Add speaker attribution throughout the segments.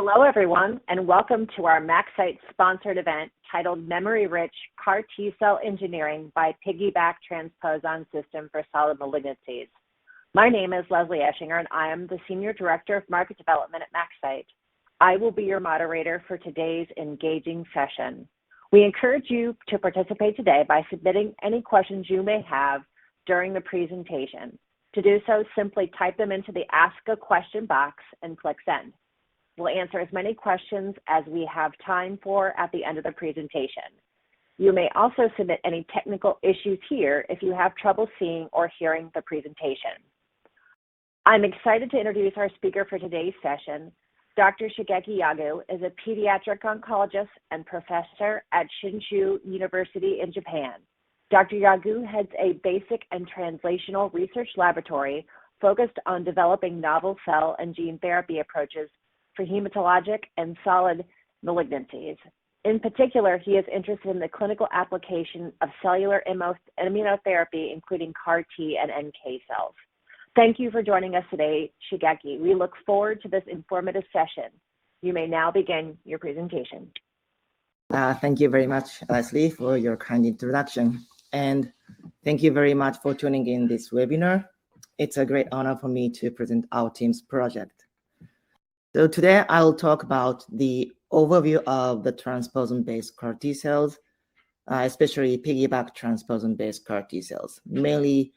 Speaker 1: Hello, everyone, and welcome to our MaxCyte-sponsored event titled Memory-Rich CAR T-cell Engineering by piggyBac Transposon System for Solid Malignancies. My name is Leslie Eschinger, and I am the Senior Director of Market Development at MaxCyte. I will be your moderator for today's engaging session. We encourage you to participate today by submitting any questions you may have during the presentation. To do so, simply type them into the Ask a Question box and click Send. We'll answer as many questions as we have time for at the end of the presentation. You may also submit any technical issues here if you have trouble seeing or hearing the presentation. I'm excited to introduce our speaker for today's session. Dr. Shigeki Yagyu is a pediatric oncologist and professor at Shinshu University in Japan. Dr. Yagyu heads a basic and translational research laboratory focused on developing novel cell and gene therapy approaches for hematologic and solid malignancies. In particular, he is interested in the clinical application of cellular immunotherapy, including CAR T and NK cells. Thank you for joining us today, Shigeki. We look forward to this informative session. You may now begin your presentation.
Speaker 2: Thank you very much, Leslie, for your kind introduction. And thank you very much for tuning in this webinar. It's a great honor for me to present our team's project. So today I will talk about the overview of the transposon-based CAR T-cells, especially piggyBac transposon-based CAR T-cells, mainly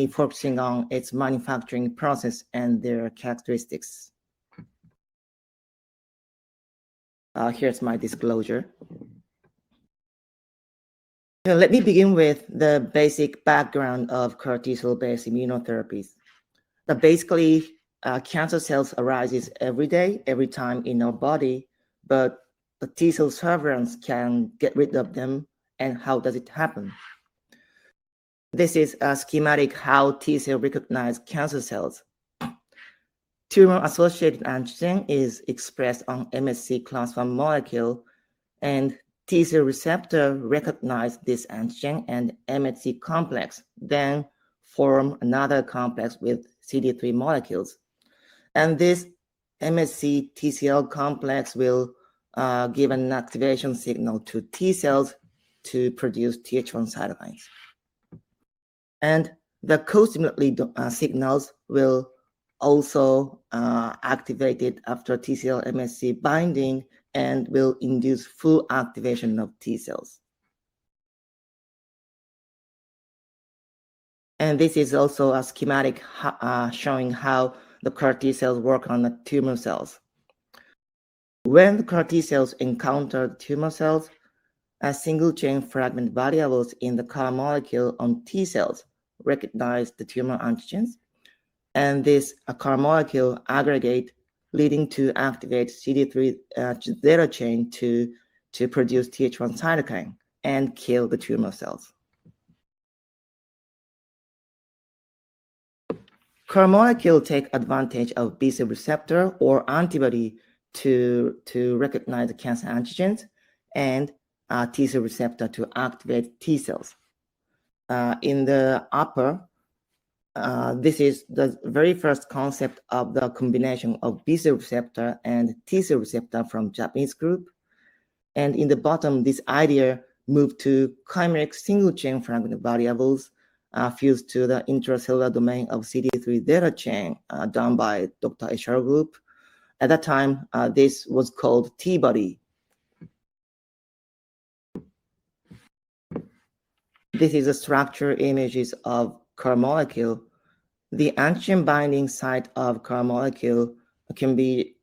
Speaker 2: focusing on its manufacturing process and their characteristics. Here's my disclosure. So let me begin with the basic background of CAR T-cell-based immunotherapies. Basically, cancer cells arises every day, every time in our body, but the T-cell surveillance can get rid of them. And how does it happen? This is a schematic how T-cell recognize cancer cells. Tumor-associated antigen is expressed on MHC class I molecule, and T-cell receptor recognize this antigen and MHC complex, then form another complex with CD3 molecules. And this MHC TCL complex will give an activation signal to T cells to produce Th1 cytokines. And the co-stimulatory signals will also activate it after TCL MHC binding and will induce full activation of T cells. And this is also a schematic showing how the CAR T cells work on the tumor cells. When the CAR T cells encounter tumor cells, a single chain fragment variables in the CAR molecule on T cells recognize the tumor antigens, and this CAR molecule aggregate, leading to activate CD3 zeta chain to produce Th1 cytokine and kill the tumor cells. CAR molecule take advantage of B cell receptor or antibody to recognize the cancer antigens and T cell receptor to activate T cells. In the upper, this is the very first concept of the combination of B cell receptor and T cell receptor from Japanese group. And in the bottom, this idea moved to chimeric single chain fragment variables fused to the intracellular domain of CD3 zeta chain done by Dr. Escher group. At that time, this was called T-body. This is a structure images of CAR molecule. The antigen binding site of CAR molecule can be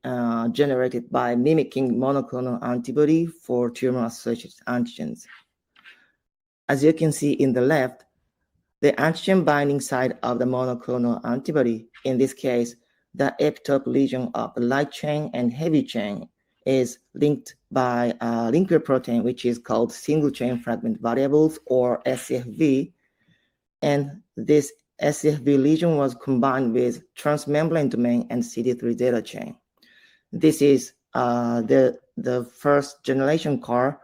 Speaker 2: generated by mimicking monoclonal antibody for tumor-associated antigens. As you can see in the left, the antigen binding site of the monoclonal antibody, in this case, the epitope lesion of the light chain and heavy chain, is linked by a linker protein, which is called single chain fragment variables, or SCFV. And this SCFV lesion was combined with transmembrane domain and CD3 zeta chain. This is the first generation CAR,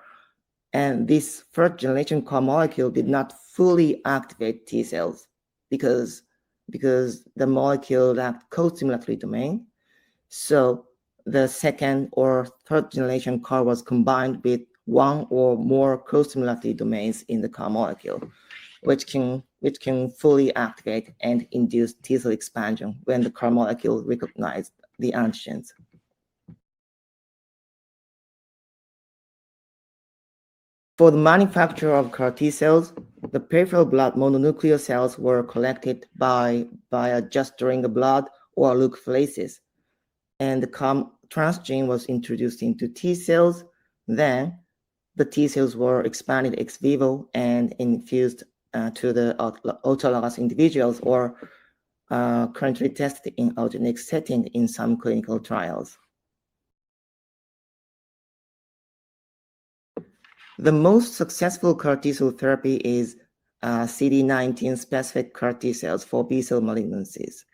Speaker 2: and this first generation CAR molecule did not fully activate T cells because the molecule lacked co-stimulatory domain. So the second or third generation CAR was combined with one or more co-stimulatory domains in the CAR molecule, which can fully activate and induce T-cell expansion when the CAR molecule recognizes the antigens. For the manufacture of CAR T-cells, the peripheral blood mononuclear cells were collected by adjusting the blood or leukapheresis, and the transgene was introduced into T-cells. Then the T-cells were expanded ex vivo and infused to the autologous individuals, or currently tested in allogeneic setting in some clinical trials. The most successful CAR T-cell therapy is CD19 specific CAR T-cells for B-cell malignancies.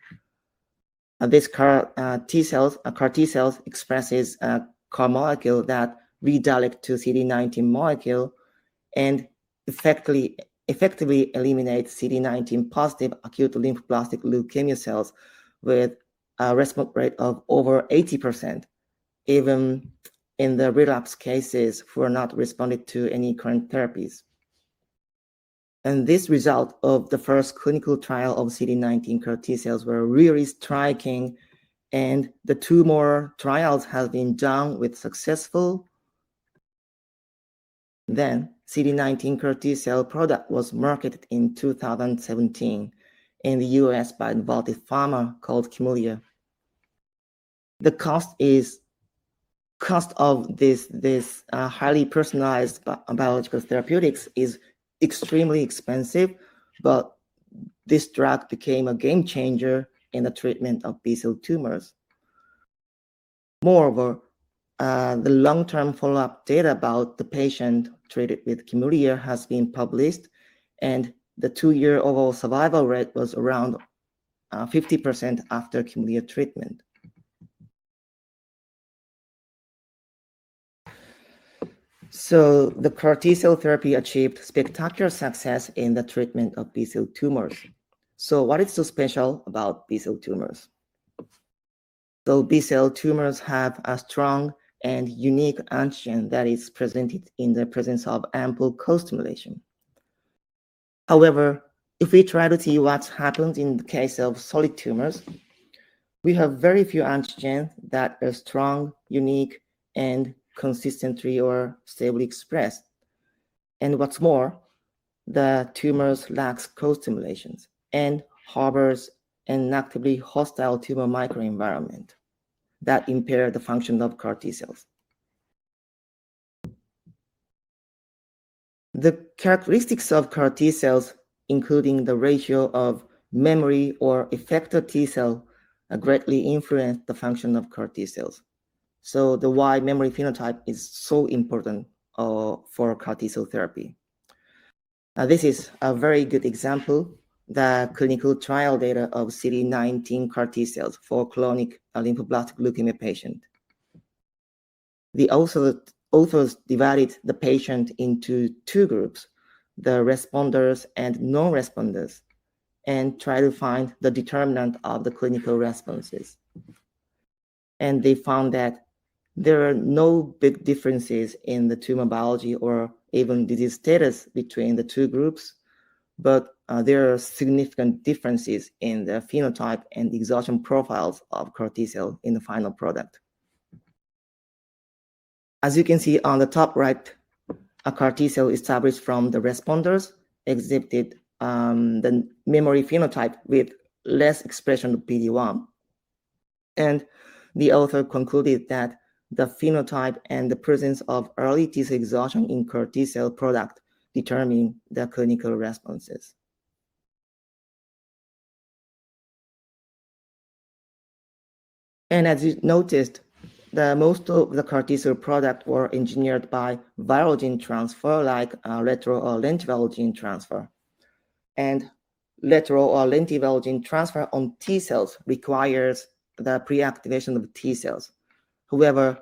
Speaker 2: This CAR T-cells expresses a CAR molecule that redirect to CD19 molecule and effectively eliminate CD19 positive acute lymphoblastic leukemia cells with a response rate of over 80%, even in the relapse cases who are not responded to any current therapies. And this result of the first clinical trial of CD19 CAR T-cells were really striking, and the 2 more trials have been done with successful. Then CD19 CAR T-cell product was marketed in 2017 in the US by Novartis Pharma called Kimulia. The cost of this highly personalized biological therapeutics is extremely expensive, but this drug became a game changer in the treatment of B-cell tumors. Moreover, the long-term follow-up data about the patient treated with Kimulia has been published, and the 2-year overall survival rate was around 50% after Kimulia treatment. So the CAR T-cell therapy achieved spectacular success in the treatment of B-cell tumors. So what is so special about B-cell tumors? So B-cell tumors have a strong and unique antigen that is presented in the presence of ample co-stimulation. However, if we try to see what happens in the case of solid tumors, we have very few antigens that are strong, unique, and consistently or stably expressed. And what's more, the tumors lacks co-stimulations and harbors an actively hostile tumor microenvironment that impair the function of CAR T-cells. The characteristics of CAR T-cells, including the ratio of memory or effector T-cell, greatly influence the function of CAR T-cells. So the Y memory phenotype is so important for CAR T-cell therapy. This is a very good example, the clinical trial data of CD19 CAR T-cells for chronic lymphoblastic leukemia patient. The authors divided the patient into 2 groups, the responders and non-responders, and try to find the determinant of the clinical responses. And they found that there are no big differences in the tumor biology or even disease status between the 2 groups, but there are significant differences in the phenotype and exhaustion profiles of CAR T-cell in the final product. As you can see on the top right, a CAR T-cell established from the responders exhibited the memory phenotype with less expression of PD-1. And the author concluded that the phenotype and the presence of early T-cell exhaustion in CAR T-cell product determine the clinical responses. And as you noticed, most of the CAR T-cell product were engineered by viral gene transfer, like retro or lentiviral gene transfer. And retro or lentiviral gene transfer on T cells requires the pre-activation of T cells. However,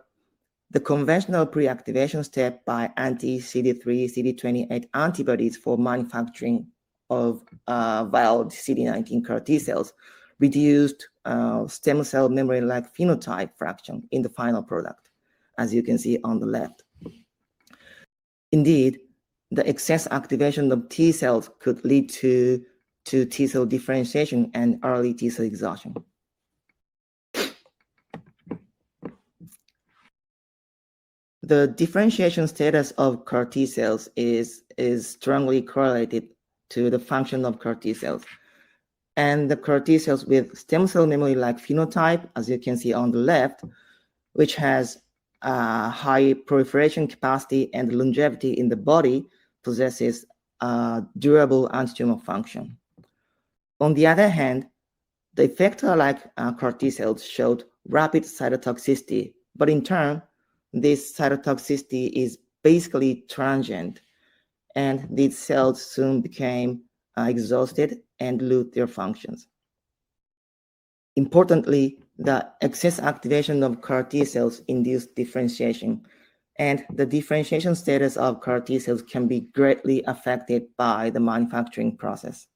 Speaker 2: the conventional pre-activation step by anti-CD3, CD28 antibodies for manufacturing of viral CD19 CAR T cells reduced stem cell memory-like phenotype fraction in the final product, as you can see on the left. Indeed, the excess activation of T cells could lead to T cell differentiation and early T cell exhaustion. The differentiation status of CAR T cells is strongly correlated to the function of CAR T cells. And the CAR T cells with stem cell memory-like phenotype, as you can see on the left, which has high proliferation capacity and longevity in the body, possesses durable antitumor function. On the other hand, the effector-like CAR T cells showed rapid cytotoxicity, but in turn, this cytotoxicity is basically transient, and these cells soon became exhausted and lose their functions. Importantly, the excess activation of CAR T cells induced differentiation, and the differentiation status of CAR T cells can be greatly affected by the manufacturing process.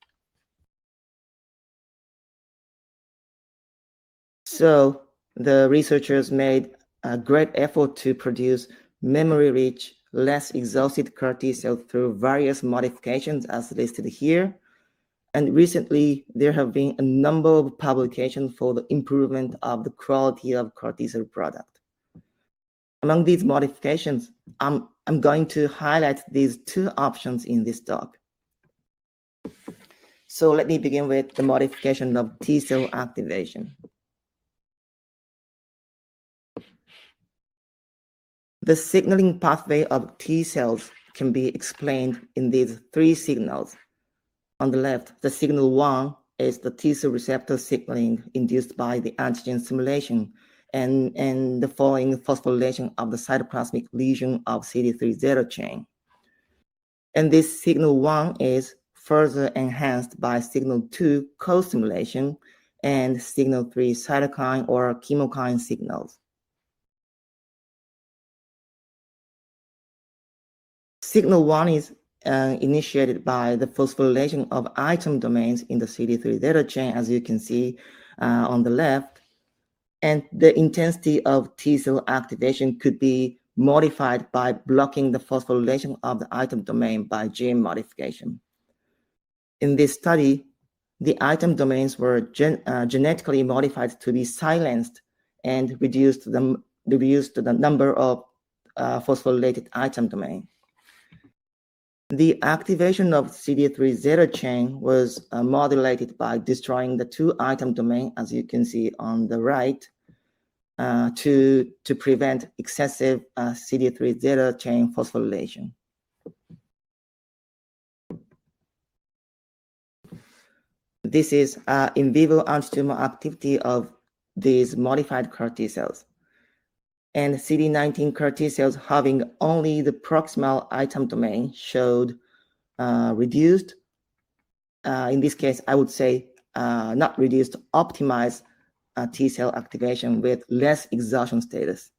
Speaker 2: So the researchers made a great effort to produce memory-rich, less exhausted CAR T cells through various modifications as listed here. And recently, there have been a number of publications for the improvement of the quality of CAR T cell product. Among these modifications, I'm going to highlight these two options in this talk. So let me begin with the modification of T cell activation. The signaling pathway of T cells can be explained in these three signals. On the left, the signal 1 is the T cell receptor signaling induced by the antigen stimulation and the following phosphorylation of the cytoplasmic lesion of CD3 zero chain. And this signal 1 is further enhanced by signal 2 co-stimulation and signal 3 cytokine or chemokine signals. Signal 1 is initiated by the phosphorylation of item domains in the CD3 zero chain, as you can see on the left. And the intensity of T cell activation could be modified by blocking the phosphorylation of the item domain by gene modification. In this study, the item domains were genetically modified to be silenced and reduced the number of phosphorylated item domain. The activation of CD3 zero chain was modulated by destroying the two item domain, as you can see on the right, to prevent excessive CD3 zero chain phosphorylation. This is in vivo antitumor activity of these modified CAR T cells. And CD19 CAR T cells having only the proximal item domain showed reduced, in this case, I would say not reduced, optimized T cell activation with less exhaustion status.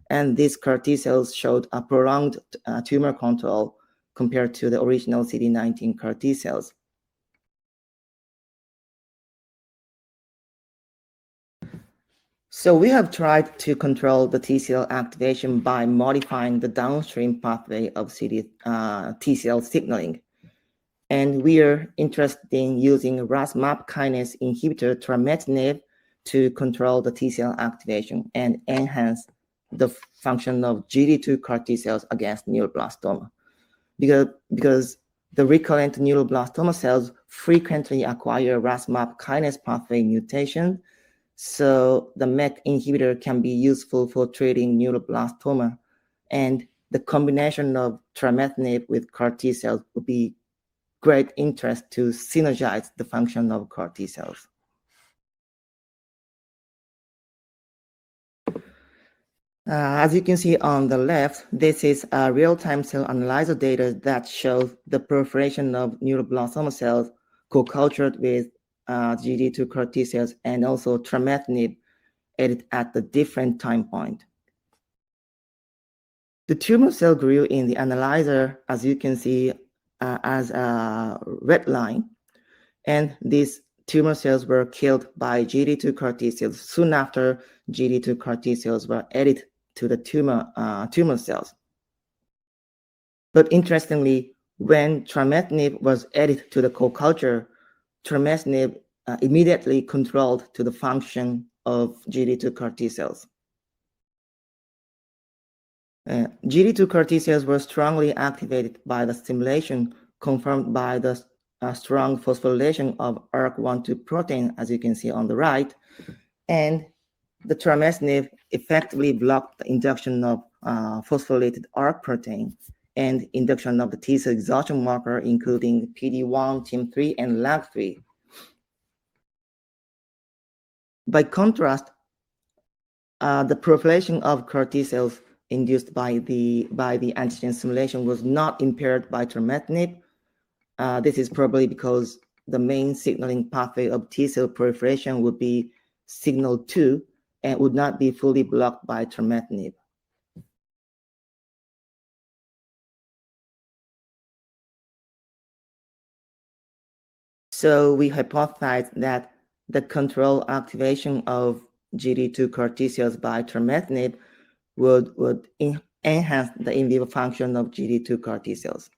Speaker 2: And these CAR T cells showed a prolonged tumor control compared to the original CD19 CAR T cells. So we have tried to control the T cell activation by modifying the downstream pathway of T cell signaling. And we are interested in using RAS-MAP kinase inhibitor trametinib to control the T cell activation and enhance the function of GD2 CAR T cells against neuroblastoma. Because the recurrent neuroblastoma cells frequently acquire RAS-MAP kinase pathway mutation, so the MEK inhibitor can be useful for treating neuroblastoma, and the combination of trametinib with CAR T cells would be great interest to synergize the function of CAR T cells. As you can see on the left, this is a real-time cell analyzer data that shows the proliferation of neuroblastoma cells co-cultured with GD2 CAR T cells and also trametinib added at the different time point. The tumor cell grew in the analyzer, as you can see, as a red line, and this tumor cells were killed by GD2 CAR T-cells soon after GD2 CAR T-cells were added to the tumor cells. But interestingly, when trametinib was added to the co-culture, trametinib immediately controlled to the function of GD2 CAR T-cells. GD2 CAR T-cells were strongly activated by the stimulation confirmed by the strong phosphorylation of ARC1-2 protein, as you can see on the right, and the trametinib effectively blocked the induction of phosphorylated ARC protein and induction of the T-cell exhaustion marker, including PD-1, TIM3, and LAG3. By contrast, the proliferation of CAR T-cells induced by the antigen stimulation was not impaired by trametinib. This is probably because the main signaling pathway of T-cell proliferation would be signal 2 and would not be fully blocked by trametinib. So we hypothesized that the control activation of GD2 CAR T-cells by trametinib would enhance the in vivo function of GD2 CAR T-cells.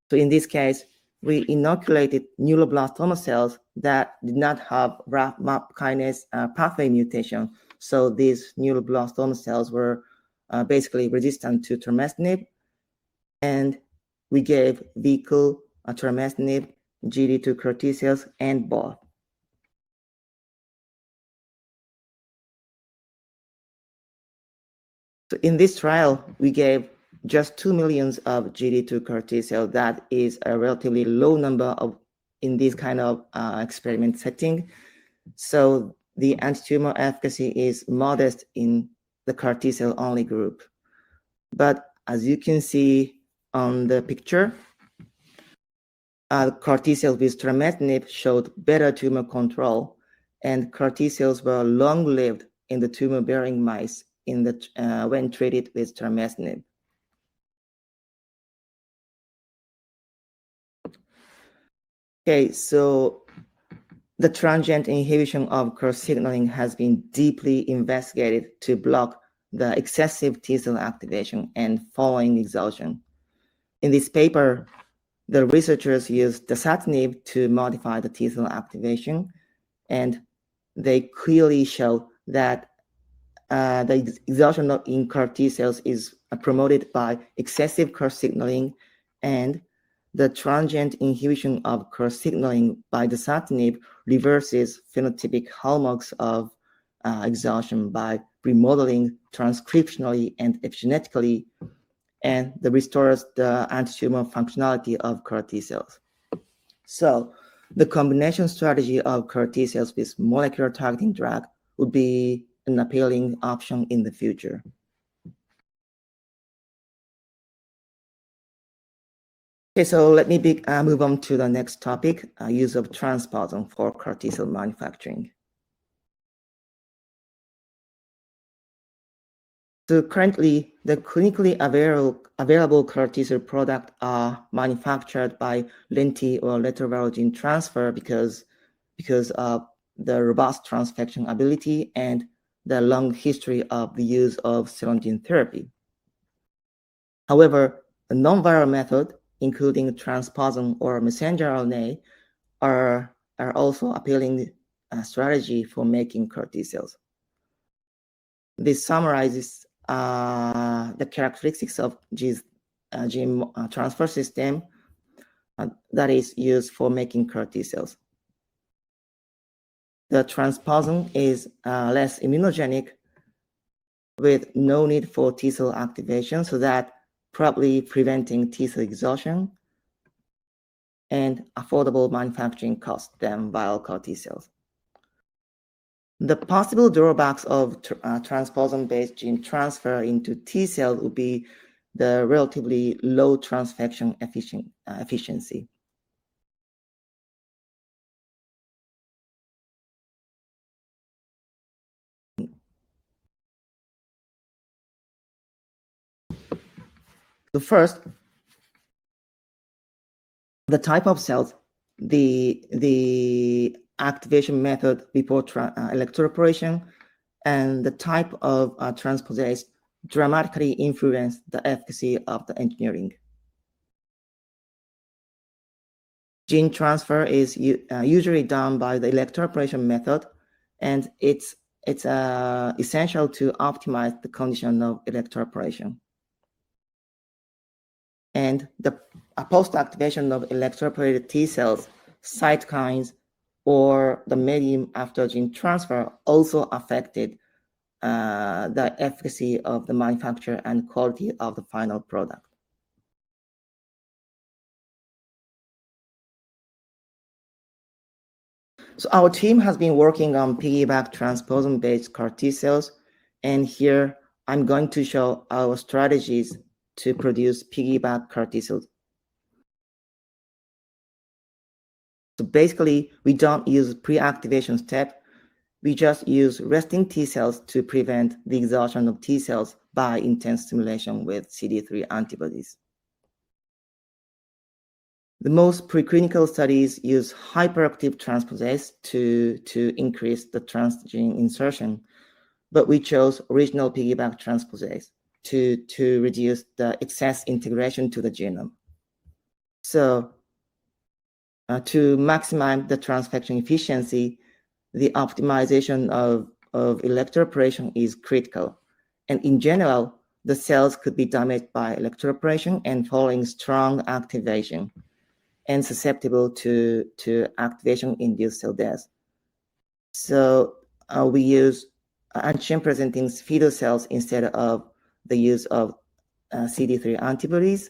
Speaker 2: So in this case, we inoculated neuroblastoma cells that did not have RAF/MAP kinase pathway mutation. So these neuroblastoma cells were basically resistant to trametinib, and we gave vehicle trametinib, GD2 CAR T-cells, and both. So in this trial, we gave just 2 million of GD2 CAR T-cell. That is a relatively low number in this kind of experiment setting. So the anti-tumor efficacy is modest in the CAR T-cell only group. But as you can see on the picture, CAR T-cells with trametinib showed better tumor control, and CAR T-cells were long-lived in the tumor-bearing mice when treated with trametinib. Okay, so the transient inhibition of CAR signaling has been deeply investigated to block the excessive T-cell activation and following exhaustion. In this paper, the researchers used dasatinib to modify the T-cell activation, and they clearly show that the exhaustion in CAR T-cells is promoted by excessive CAR signaling, and the transient inhibition of CAR signaling by dasatinib reverses phenotypic hallmarks of exhaustion by remodeling transcriptionally and epigenetically, and that restores the anti-tumor functionality of CAR T-cells. So the combination strategy of CAR T-cells with molecular targeting drug would be an appealing option in the future. Okay, so let me move on to the next topic, use of transposon for CAR T-cell manufacturing. So currently, the clinically available CAR T-cell products are manufactured by lenti or lateral gene transfer because of the robust transfection ability and the long history of the use of cell and gene therapy. However, a non-viral method, including transposon or messenger RNA, are also appealing strategy for making CAR T-cells. This summarizes the characteristics of gene transfer system that is used for making CAR T-cells. The transposon is less immunogenic with no need for T-cell activation, so that probably preventing T-cell exhaustion and affordable manufacturing cost than viral CAR T-cells. The possible drawbacks of transposon-based gene transfer into T-cell would be the relatively low transfection efficiency. So first, the type of cells, the activation method before electroporation, and the type of transposase dramatically influence the efficacy of the engineering. Gene transfer is usually done by the electroporation method, and it's essential to optimize the condition of electroporation. And the post-activation of electroporated T cells, cytokines, or the medium after gene transfer also affected the efficacy of the manufacture and quality of the final product. So our team has been working on piggyBac transposon-based CAR T-cells, and here I'm going to show our strategies to produce piggyBac CAR T-cells. So basically, we don't use pre-activation step. We just use resting T cells to prevent the exhaustion of T cells by intense stimulation with CD3 antibodies. The most preclinical studies use hyperactive transposase to increase the transgene insertion, but we chose original piggyBac transposase to reduce the excess integration to the genome. So to maximize the transfection efficiency, the optimization of electroporation is critical. And in general, the cells could be damaged by electroporation and following strong activation and susceptible to activation-induced cell death. So we use antigen-presenting fetal cells instead of the use of CD3 antibodies.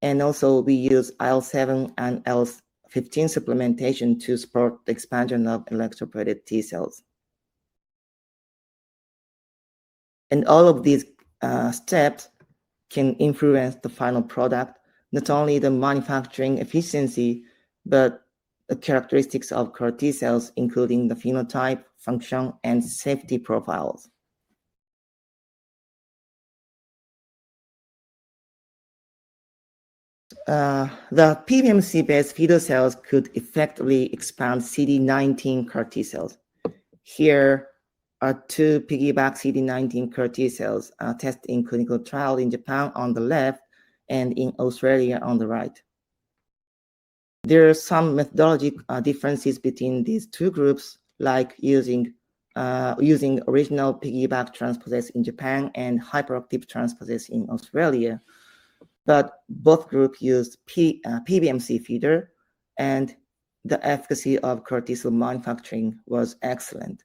Speaker 2: And also we use IL-7 and IL-15 supplementation to support the expansion of electroporated T cells. And all of these steps can influence the final product, not only the manufacturing efficiency, but the characteristics of CAR T cells, including the phenotype, function, and safety profiles. The PBMC-based fetal cells could effectively expand CD19 CAR T cells. Here are two piggyBac CD19 CAR T cells tested in clinical trial in Japan on the left and in Australia on the right. There are some methodologic differences between these two groups, like using original piggyBac transposase in Japan and hyperactive transposase in Australia. But both groups used PBMC feeder, and the efficacy of CAR T-cell manufacturing was excellent.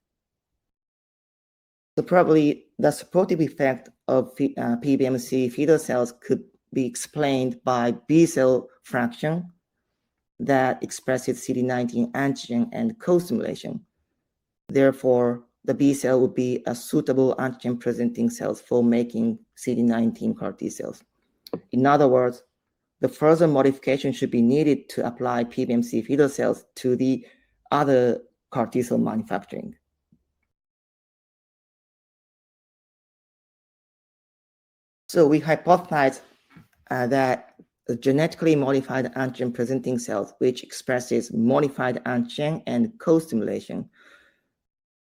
Speaker 2: So probably the supportive effect of PBMC fetal cells could be explained by B-cell fraction that expresses CD19 antigen and co-stimulation. Therefore, the B cell would be a suitable antigen-presenting cells for making CD19 CAR T cells. In other words, the further modification should be needed to apply PBMC fetal cells to the other CAR T cell manufacturing. So we hypothesized that genetically modified antigen-presenting cells, which expresses modified antigen and co-stimulation,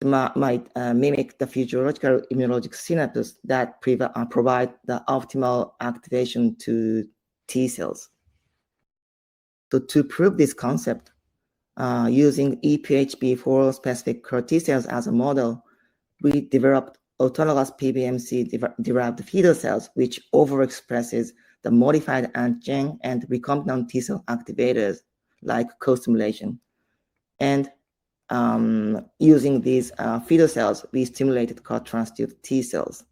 Speaker 2: might mimic the physiological immunologic synapses that provide the optimal activation to T cells. So to prove this concept, using EPHB4 specific CAR T cells as a model, we developed autologous PBMC-derived fetal cells, which overexpresses the modified antigen and recombinant T cell activators like co-stimulation. And using these fetal cells, we stimulated CAR-transduced T cells.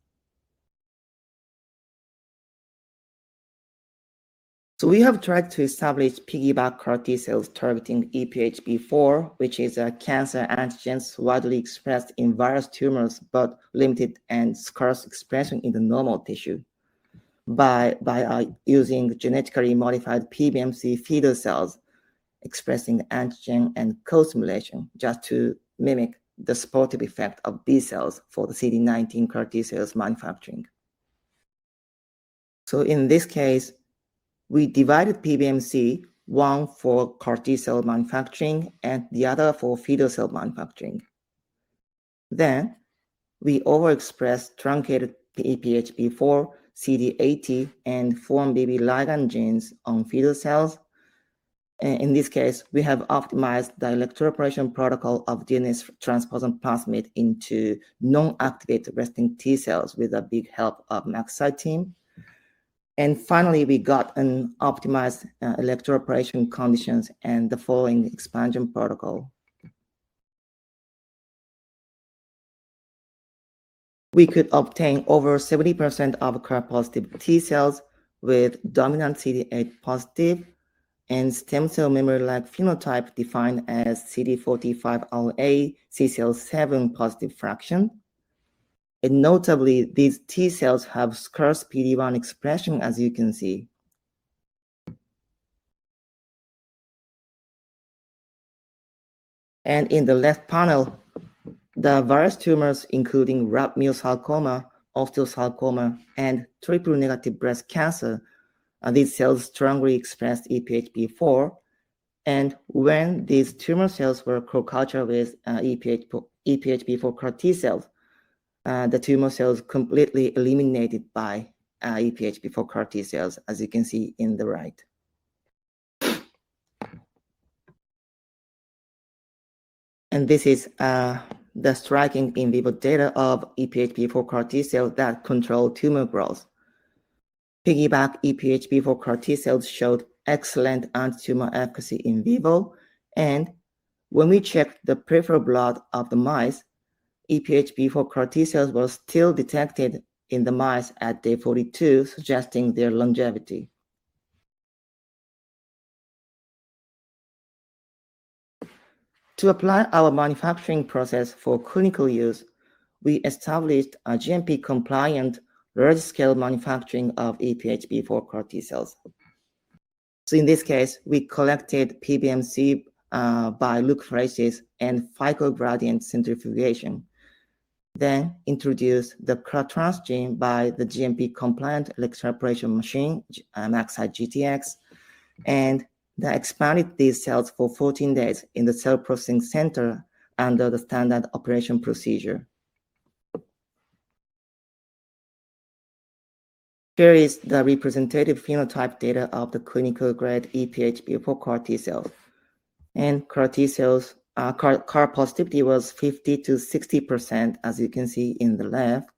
Speaker 2: So we have tried to establish piggyBac CAR T cells targeting EPHB4, which is a cancer antigen widely expressed in various tumors, but limited and scarce expression in the normal tissue. By using genetically modified PBMC fetal cells expressing antigen and co-stimulation, just to mimic the supportive effect of B cells for the CD19 CAR T cells manufacturing. So in this case, we divided PBMC one for CAR T-cell manufacturing and the other for fetal cell manufacturing. Then we overexpress truncated EPHB4, CD80, and 4-1BB ligand genes on fetal cells. In this case, we have optimized the electroporation protocol of DNA transposon plasmid into non-activated resting T cells with a big help of MaxCyte team. And finally, we got an optimized electroporation conditions and the following expansion protocol. We could obtain over 70% of CAR-positive T cells with dominant CD8 positive and stem cell memory-like phenotype defined as CD45LA CCL7 positive fraction. And notably, these T cells have scarce PD-1 expression, as you can see. And in the left panel, the various tumors, including rhabdomyosarcoma, osteosarcoma, and triple-negative breast cancer, these cells strongly expressed EPHB4. And when these tumor cells were co-cultured with EPHB4 CAR T-cells, the tumor cells completely eliminated by EPHB4 CAR T-cells, as you can see in the right. And this is the striking in vivo data of EPHB4 CAR T-cells that control tumor growth. piggyBac EPHB4 CAR T-cells showed excellent anti-tumor efficacy in vivo, and when we checked the peripheral blood of the mice, EPHB4 CAR T-cells were still detected in the mice at day 42, suggesting their longevity. To apply our manufacturing process for clinical use, we established a GMP-compliant large-scale manufacturing of EPHB4 CAR T-cells. So in this case, we collected PBMC by leukapheresis and FICO gradient centrifugation, then introduced the CAR transgene by the GMP-compliant electroporation machine, MaxCyte GTX, and they expanded these cells for 14 days in the cell processing center under the standard operation procedure. Here is the representative phenotype data of the clinical grade EPHB4 CAR T cells. And CAR T cells, CAR positivity was 50 to 60%, as you can see in the left.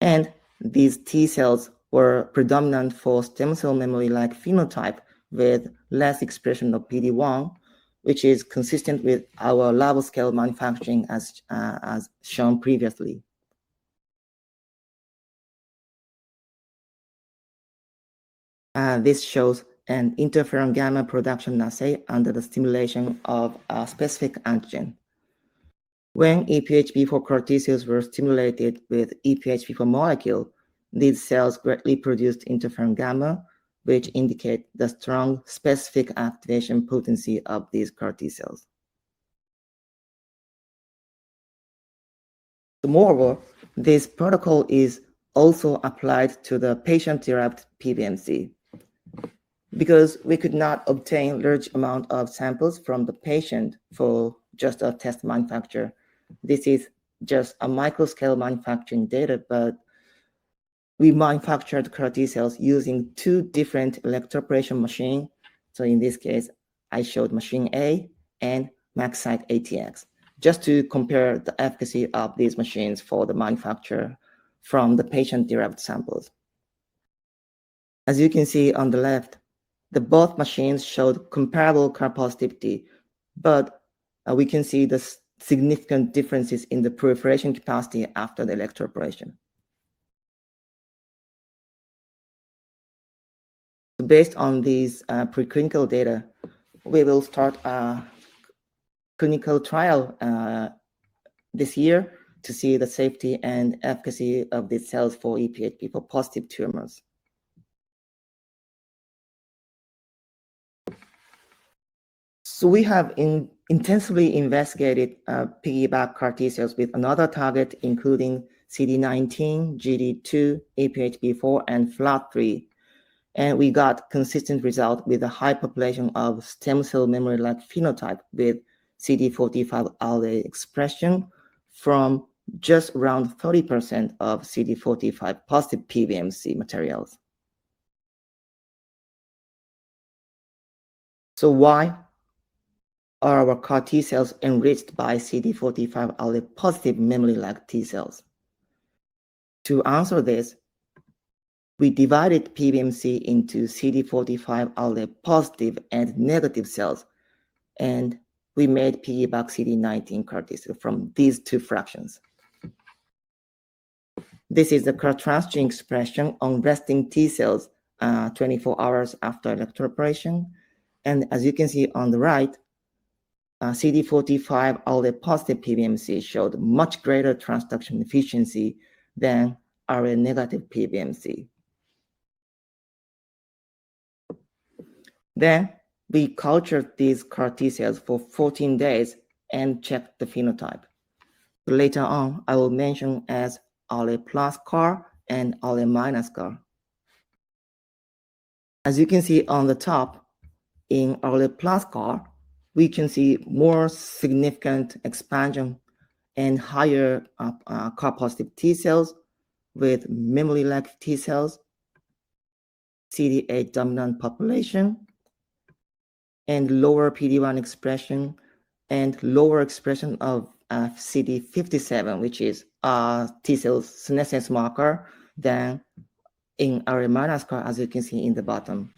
Speaker 2: And these T cells were predominant for stem cell memory-like phenotype with less expression of PD-1, which is consistent with our lab scale manufacturing as shown previously. This shows an interferon gamma production assay under the stimulation of a specific antigen. When EPHB4 CAR T cells were stimulated with EPHB4 molecule, these cells greatly produced interferon gamma, which indicate the strong specific activation potency of these CAR T cells. Moreover, this protocol is also applied to the patient-derived PBMC. Because we could not obtain large amount of samples from the patient for just a test manufacture, this is just a microscale manufacturing data, but we manufactured CAR T cells using two different electroporation machines. So in this case, I showed machine A and MaxCyte ATX, just to compare the efficacy of these machines for the manufacture from the patient-derived samples. As you can see on the left, both machines showed comparable CAR positivity, but we can see the significant differences in the proliferation capacity after the electroporation. Based on these preclinical data, we will start a clinical trial this year to see the safety and efficacy of these cells for EPHB4 positive tumors. So we have intensively investigated piggyBac CAR T cells with another target, including CD19, GD2, EPHB4, and FLAT3. And we got consistent result with a high population of stem cell memory-like phenotype with CD45 allele expression from just around 30% of CD45 positive PBMC materials. So why are our CAR T cells enriched by CD45 allele positive memory-like T cells? To answer this, we divided PBMC into CD45 allele positive and negative cells, and we made piggyBac CD19 CAR T cell from these two fractions. This is the CAR transgene expression on resting T cells 24 hours after electroporation. And as you can see on the right, CD45 allele positive PBMC showed much greater transduction efficiency than RA negative PBMC. Then we cultured these CAR T cells for 14 days and checked the phenotype. Later on, I will mention as RA plus CAR and RA minus CAR. As you can see on the top, in RA plus CAR, we can see more significant expansion and higher CAR positive T cells with memory-like T cells, CD8 dominant population, and lower PD-1 expression and lower expression of CD57, which is T cell senescence marker, than in RA minus CAR, as you can see in the bottom.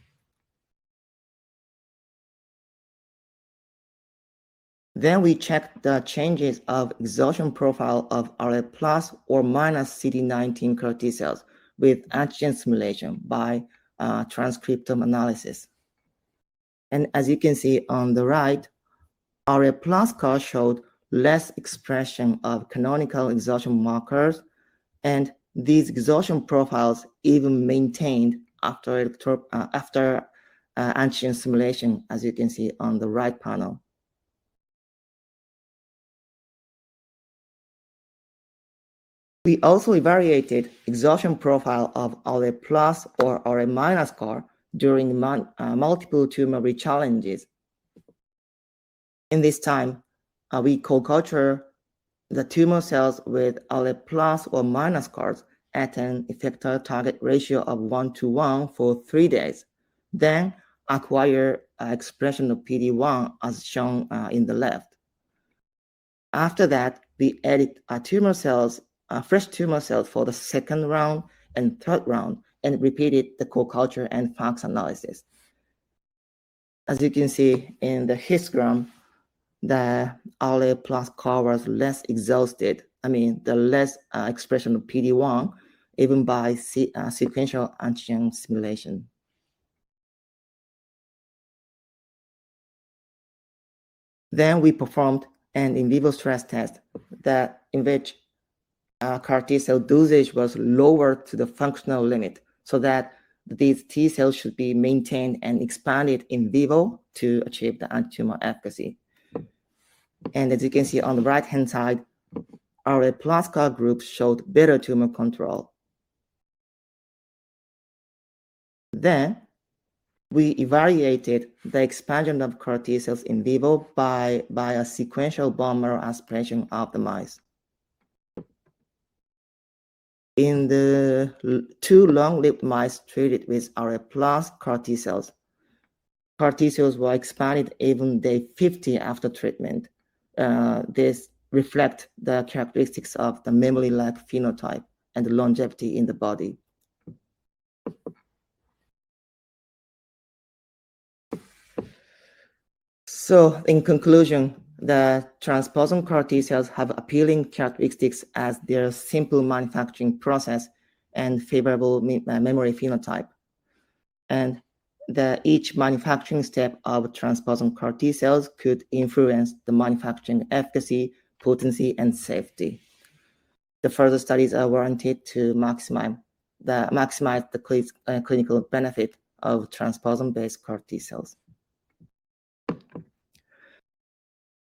Speaker 2: Then we checked the changes of exhaustion profile of RA plus or minus CD19 CAR T cells with antigen simulation by transcriptome analysis. And as you can see on the right, RA plus CAR showed less expression of canonical exhaustion markers, and these exhaustion profiles even maintained after antigen simulation, as you can see on the right panel. We also evaluated exhaustion profile of RA plus or RA minus CAR during multiple tumor rechallenges. In this time, we co-culture the tumor cells with RA plus or minus CARs at an effector target ratio of 1:1 for 3 days, then acquire expression of PD-1 as shown in the left. After that, we added fresh tumor cells for the second round and third round and repeated the co-culture and FACS analysis. As you can see in the histogram, the RA plus CAR was less exhausted. The less expression of PD-1, even by sequential antigen simulation. Then we performed an in vivo stress test in which CAR T cell dosage was lowered to the functional limit so that these T cells should be maintained and expanded in vivo to achieve the anti-tumor efficacy. And as you can see on the right-hand side, RA plus CAR groups showed better tumor control. Then we evaluated the expansion of CAR T cells in vivo by a sequential bone marrow aspiration of the mice. In the 2 long-lived mice treated with RA plus CAR T cells were expanded even day 50 after treatment. This reflects the characteristics of the memory-like phenotype and the longevity in the body. So in conclusion, the transposon CAR T cells have appealing characteristics as their simple manufacturing process and favorable memory phenotype. And each manufacturing step of transposon CAR T cells could influence the manufacturing efficacy, potency, and safety. The further studies are warranted to maximize the clinical benefit of transposon-based CAR T cells.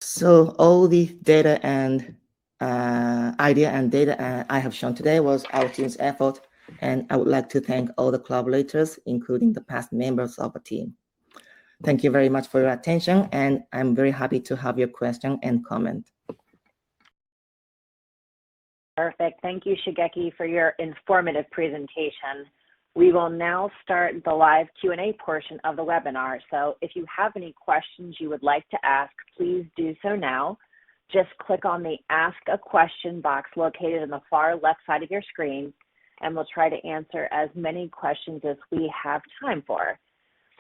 Speaker 2: So all the data and idea and data I have shown today was our team's effort, And I would like to thank all the collaborators, including the past members of the team. Thank you very much for your attention, and I'm very happy to have your question and comment.
Speaker 1: Perfect. Thank you, Shigeki, for your informative presentation. We will now start the live Q&A portion of the webinar. So if you have any questions you would like to ask, please do so now. Just click on the Ask a Question box located on the far left side of your screen, and we'll try to answer as many questions as we have time for.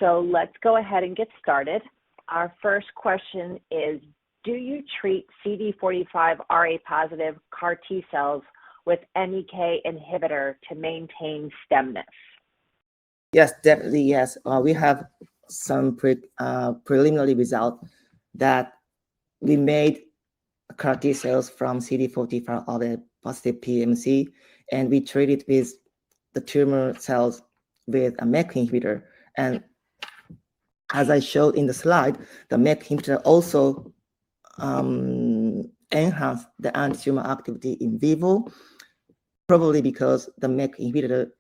Speaker 1: So let's go ahead and get started. Our first question is, do you treat CD45 RA positive CAR T cells with MEK inhibitor to maintain stemness?
Speaker 2: Yes, definitely, yes. We have some preliminary result that we made CAR T cells from CD45 RA positive PMC, and we treated with the tumor cells with a MEK inhibitor. And as I showed in the slide, the MEK inhibitor also enhanced the anti-tumor activity in vivo, probably because the MEK inhibitor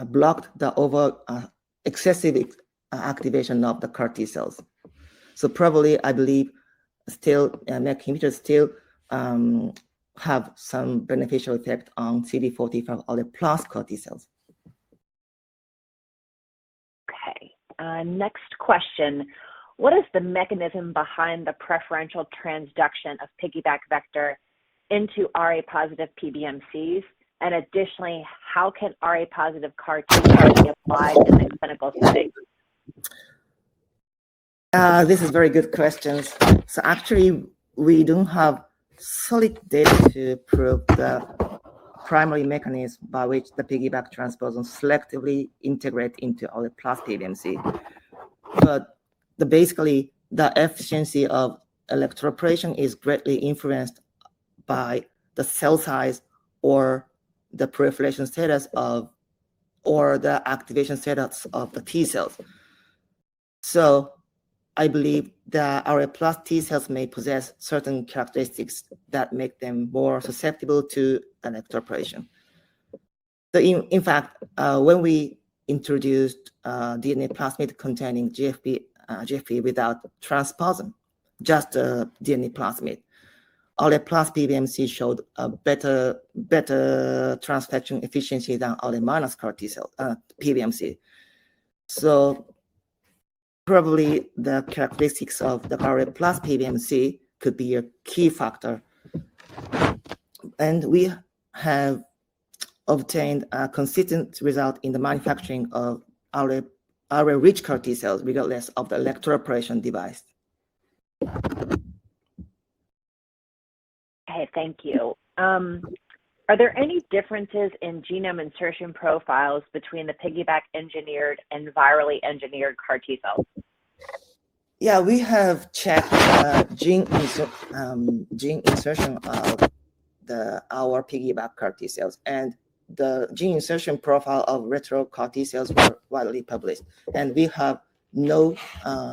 Speaker 2: blocked the excessive activation of the CAR T cells. So probably, I believe, still MEK inhibitors still have some beneficial effect on CD45 RA plus CAR T cells.
Speaker 1: Okay. Next question. What is the mechanism behind the preferential transduction of piggyBac vector into RA positive PBMCs? And additionally, how can RA positive CAR T cells be applied in the clinical setting?
Speaker 2: This is very good questions. So actually, we don't have solid data to prove the primary mechanism by which the piggyBac transposon selectively integrate into RA plus PBMC. But basically, the efficiency of electroporation is greatly influenced by the cell size or the proliferation status of, or the activation status of the T cells. So I believe the RA plus T cells may possess certain characteristics that make them more susceptible to electroporation. So in fact, when we introduced DNA plasmid containing GFP without transposon, just DNA plasmid, RA plus PBMC showed a better transfection efficiency than RA minus CAR T cell PBMC. So probably the characteristics of the RA plus PBMC could be a key factor. And we have obtained a consistent result in the manufacturing of RA-rich CAR T cells, regardless of the electroporation device.
Speaker 1: Okay, thank you. Are there any differences in genome insertion profiles between the piggyBac engineered and virally engineered CAR T cells?
Speaker 2: Yeah, we have checked gene insertion of our piggyBac CAR T cells, and the gene insertion profile of retro CAR T cells were widely published, and we have no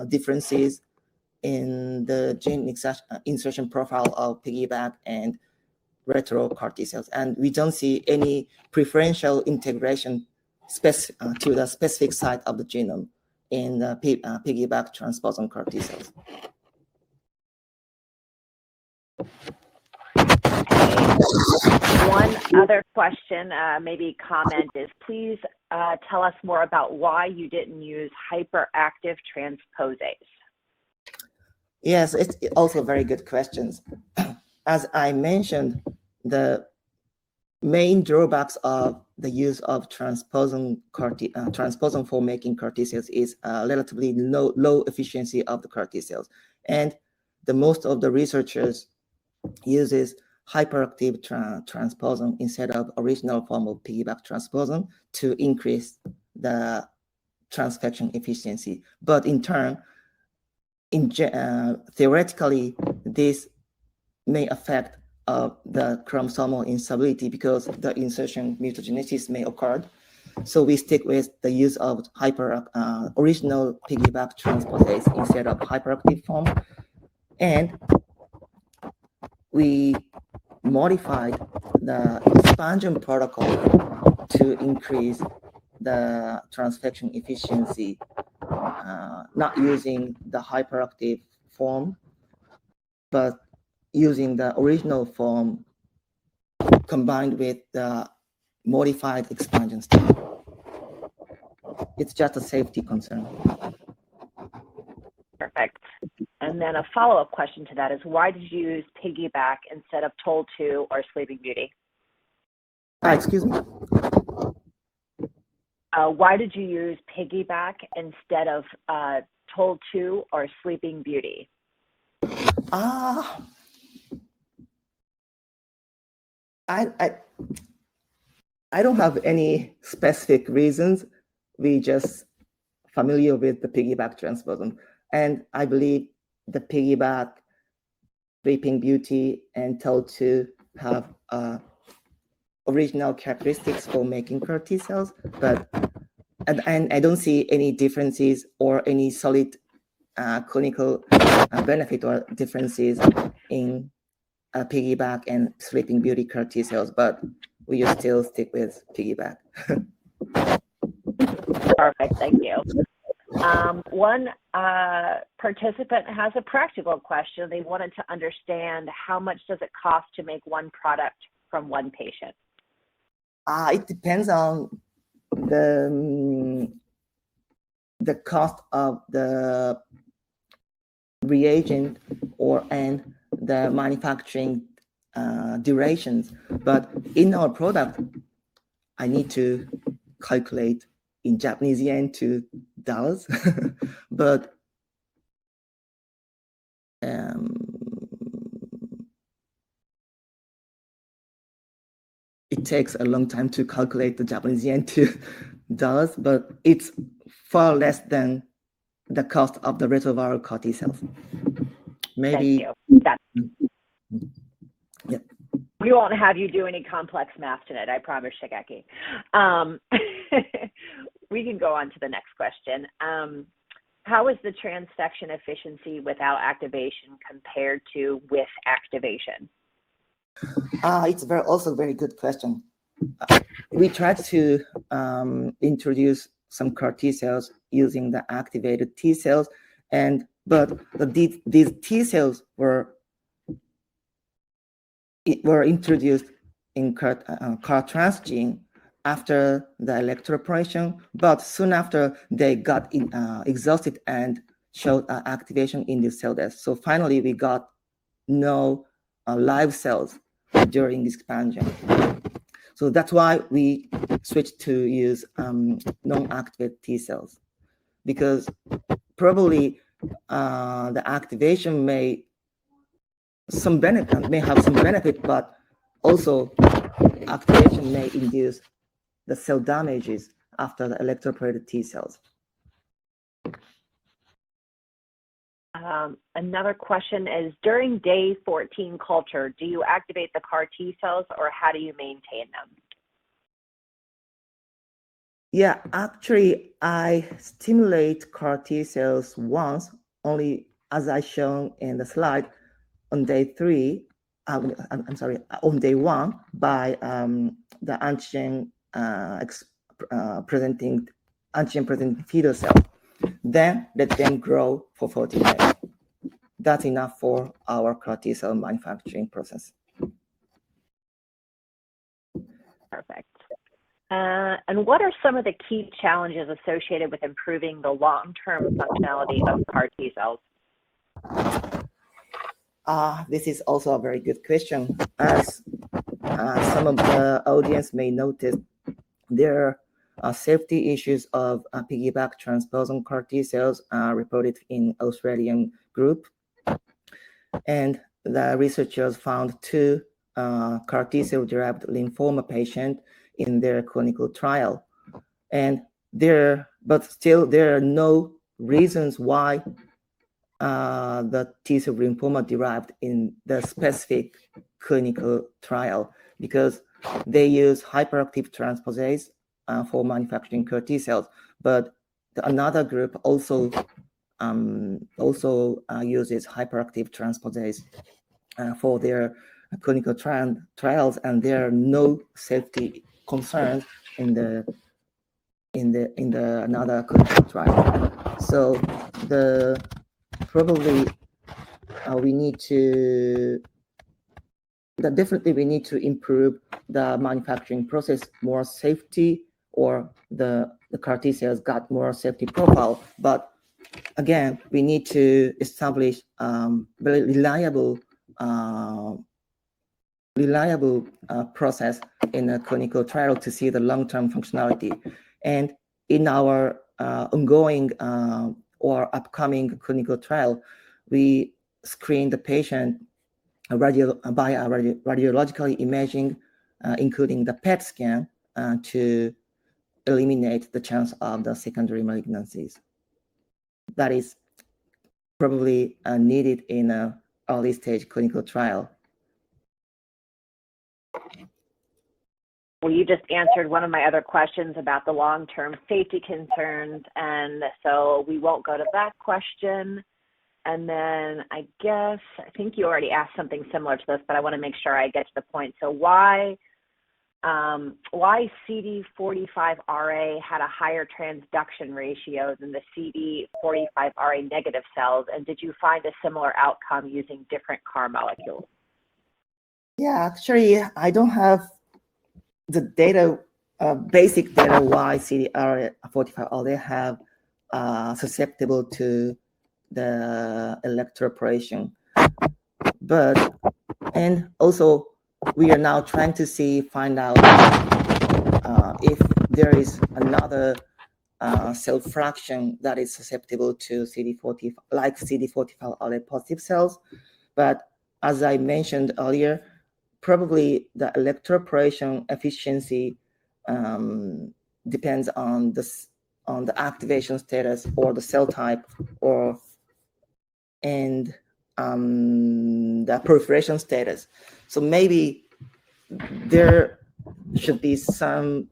Speaker 2: differences in the gene insertion profile of piggyBac and retro CAR T cells, and we don't see any preferential integration to the specific site of the genome in the piggyBac transposon CAR T cells.
Speaker 1: One other question, maybe comment, is please tell us more about why you didn't use hyperactive transposase.
Speaker 2: Yes, it's also very good questions. As I mentioned, the main drawbacks of the use of transposon for making CAR T cells is relatively low efficiency of the CAR T cells, and most of the researchers uses hyperactive transposon instead of original form of piggyBac transposon to increase the transfection efficiency. But in turn, theoretically, this may affect the chromosomal instability because the insertion mutagenesis may occur. So we stick with the use of original piggyBac transposase instead of hyperactive form. And we modified the expansion protocol to increase the transfection efficiency, not using the hyperactive form, but using the original form combined with the modified expansion style. It's just a safety concern.
Speaker 1: Perfect. And then a follow-up question to that is, why did you use piggyBac instead of Toll-2 or Sleeping Beauty?
Speaker 2: Excuse me?
Speaker 1: Why did you use piggyBac instead of Toll-2 or Sleeping Beauty?
Speaker 2: I don't have any specific reasons. We just familiar with the piggyBac transposon. And I believe the piggyBac, Sleeping Beauty, and Toll-2 have original characteristics for making CAR T cells, but and I don't see any differences or any solid clinical benefit or differences in piggyBac and Sleeping Beauty CAR T cells, but we will still stick with piggyBac.
Speaker 1: Perfect, thank you. One participant has a practical question. They wanted to understand how much does it cost to make one product from one patient?
Speaker 2: It depends on the cost of the reagent and the manufacturing durations. But in our product, I need to calculate in Japanese yen to dollars, but it takes a long time to calculate the Japanese yen to dollars, but it's far less than the cost of the retroviral CAR T cells. Maybe.
Speaker 1: Thank you.
Speaker 2: Yep.
Speaker 1: We won't have you do any complex math tonight, I promise, Shigeki. We can go on to the next question. How is the transfection efficiency without activation compared to with activation?
Speaker 2: It's also a very good question. We tried to introduce some CAR T cells using the activated T cells, but these T cells were introduced in CAR transgene after the electroporation, but soon after they got exhausted and showed activation in the cell death. So finally, we got no live cells during expansion. So that's why we switched to use non-activated T cells, because probably the activation may have some benefit, but also activation may induce the cell damages after the electroporated T cells.
Speaker 1: Another question is, during day 14 culture, do you activate the CAR T cells or how do you maintain them?
Speaker 2: Yeah, actually, I stimulate CAR T cells once, only as I shown in the slide, on day 3, on day 1 by the antigen presenting fetal cell. Then let them grow for 14 days. That's enough for our CAR T cell manufacturing process.
Speaker 1: Perfect. And what are some of the key challenges associated with improving the long-term functionality of CAR T cells?
Speaker 2: This is also a very good question. As some of the audience may notice, there are safety issues of piggyBac transposon CAR T cells reported in Australian group. And the researchers found 2 CAR T cell derived lymphoma patients in their clinical trial. But still there are no reasons why the T cell lymphoma derived in the specific clinical trial, because they use hyperactive transposase for manufacturing CAR T cells, but another group also uses hyperactive transposase for their clinical trials, and there are no safety concerns in the another clinical trial. So we need to definitely we need to improve the manufacturing process, more safety, or the CAR T cells got more safety profile. But again, we need to establish very reliable process in a clinical trial to see the long-term functionality. And in our ongoing or upcoming clinical trial, we screen the patient by radiological imaging, including the PET scan, to eliminate the chance of the secondary malignancies. That is probably needed in an early stage clinical trial.
Speaker 1: Well, you just answered one of my other questions about the long-term safety concerns, and so we won't go to that question. And then I think you already asked something similar to this, but I want to make sure I get to the point. So why CD45RA had a higher transduction ratio than the CD45RA negative cells, and did you find a similar outcome using different CAR molecules?
Speaker 2: Yeah, actually, I don't have the data, basic data why CD45RA have susceptible to the electroporation, and also we are now trying to find out if there is another cell fraction that is susceptible to CD40, like CD45RA positive cells. But as I mentioned earlier, probably the electroporation efficiency depends on the activation status or the cell type and the proliferation status. So maybe there should be some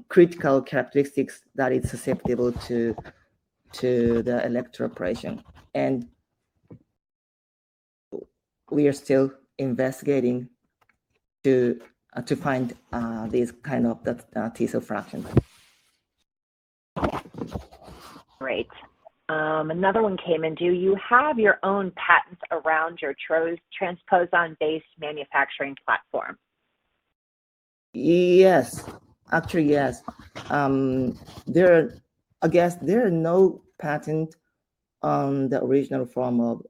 Speaker 2: critical characteristics that is susceptible to the electroporation, and we are still investigating to find these kind of T-cell fractions.
Speaker 1: Great. Another one came in. Do you have your own patents around your transposon-based manufacturing platform?
Speaker 2: Yes, actually, yes. There are no patent on the original form of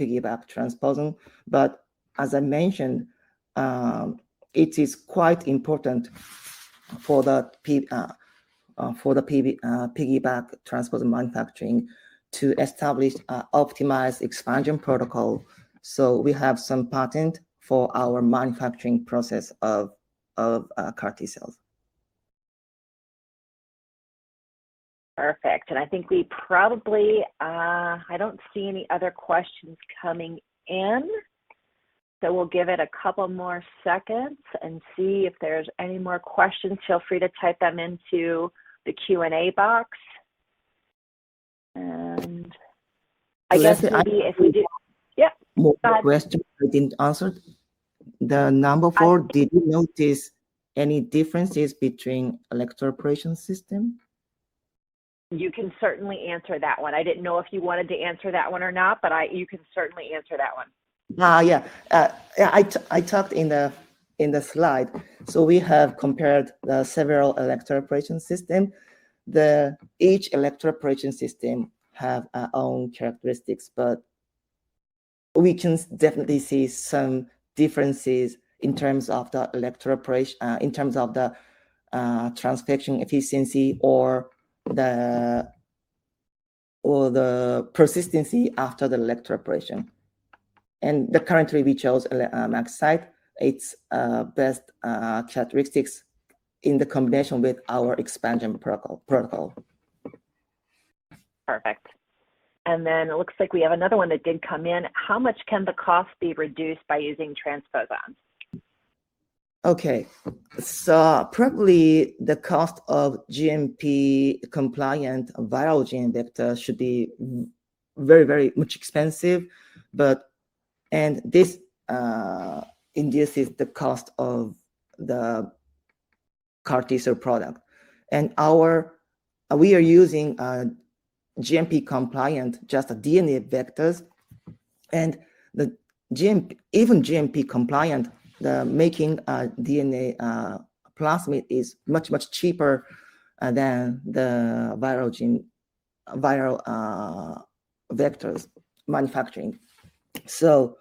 Speaker 2: piggyBac transposon, but as I mentioned, it is quite important for the piggyBac transposon manufacturing to establish optimized expansion protocol. So we have some patent for our manufacturing process of CAR T cells.
Speaker 1: Perfect. And I think we probably, I don't see any other questions coming in. So we'll give it a couple more seconds and see if there's any more questions. Feel free to type them into the Q&A box. And I guess maybe if we do, yeah.
Speaker 2: More question I didn't answer. The number 4, did you notice any differences between electroporation system?
Speaker 1: You can certainly answer that one. I didn't know if you wanted to answer that one or not, but you can certainly answer that one.
Speaker 2: I talked in the slide. So we have compared the several electroporation system. Each electroporation system have our own characteristics, but we can definitely see some differences in terms of the electroporation, in terms of the transfection efficiency or the persistency after the electroporation. And currently we chose MaxCyte. Its best characteristics in the combination with our expansion protocol.
Speaker 1: Perfect. And then it looks like we have another one that did come in. How much can the cost be reduced by using transposons?
Speaker 2: Okay, so probably the cost of GMP compliant viral gene vector should be very, very much expensive, but And this induces the cost of the CAR T-cell product. And we are using GMP compliant, just a DNA vectors, and the even GMP compliant, the making DNA plasmid is much cheaper than the viral vectors manufacturing. So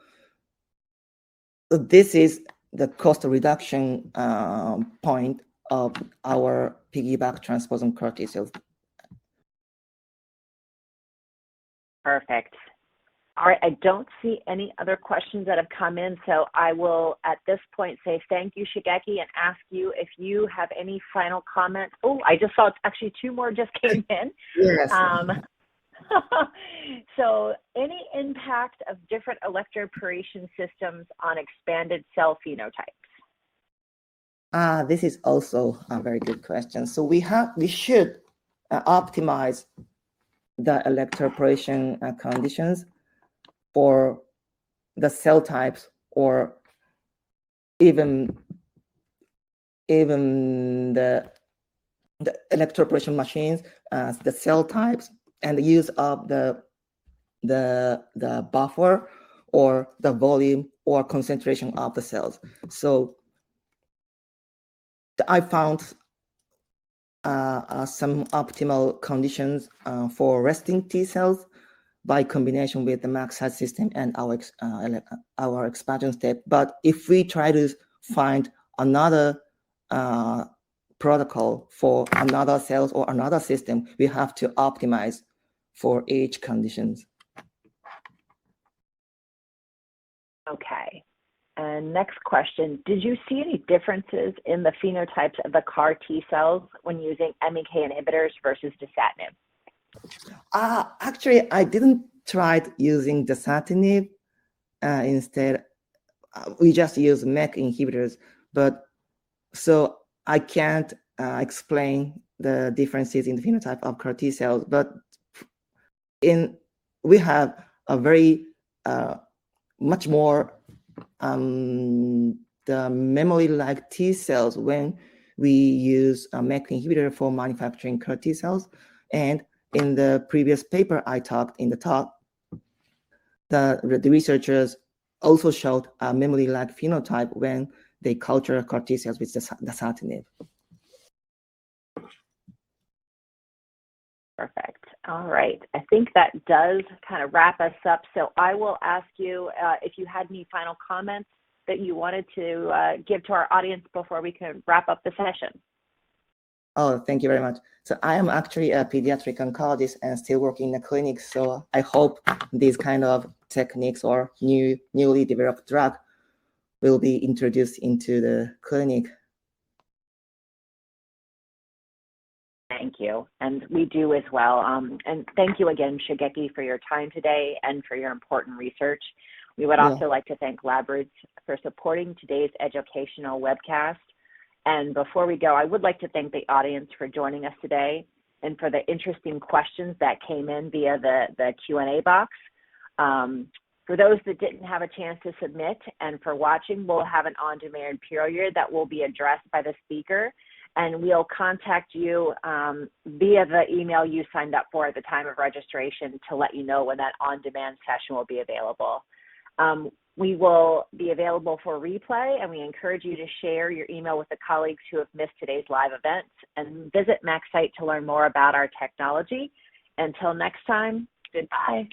Speaker 2: this is the cost reduction point of our piggyBac transposon CAR T-cells.
Speaker 1: Perfect. All right, I don't see any other questions that have come in, so I will at this point say thank you, Shigeki, and ask you if you have any final comments. Oh, I just saw actually 2 more just came in.
Speaker 2: Yes.
Speaker 1: So any impact of different electroporation systems on expanded cell phenotypes?
Speaker 2: This is also a very good question. So we should optimize the electroporation conditions for the cell types, or even the electroporation machines, the cell types, and the use of the buffer or the volume or concentration of the cells. So I found some optimal conditions for resting T cells by combination with the MaxCyte system and our expansion step. But if we try to find another protocol for another cells or another system, we have to optimize for each conditions.
Speaker 1: Okay. And next question, did you see any differences in the phenotypes of the CAR T cells when using MEK inhibitors versus dasatinib?
Speaker 2: Actually, I didn't try using dasatinib. Instead, we just use MEK inhibitors. But so I can't explain the differences in the phenotype of CAR T cells. But we have a very much more the memory-like T cells when we use a MEK inhibitor for manufacturing CAR T cells. And in the previous paper I talked in the talk, the researchers also showed a memory-like phenotype when they culture CAR T cells with dasatinib.
Speaker 1: Perfect. All right. I think that does kind of wrap us up. So I will ask you if you had any final comments that you wanted to give to our audience before we can wrap up the session.
Speaker 2: Oh, thank you very much. So I am actually a pediatric oncologist and still working in the clinic. So I hope these kind of techniques or newly developed drug will be introduced into the clinic.
Speaker 1: Thank you. And we do as well. And thank you again, Shigeki, for your time today and for your important research. We would also like to thank LabRoots for supporting today's educational webcast. And before we go, I would like to thank the audience for joining us today and for the interesting questions that came in via the Q&A box. For those that didn't have a chance to submit and for watching, we'll have an on-demand period that will be addressed by the speaker, and we'll contact you via the email you signed up for at the time of registration to let you know when that on-demand session will be available. We will be available for replay, and we encourage you to share your email with the colleagues who have missed today's live event, and visit MaxCyte to learn more about our technology. Until next time, goodbye.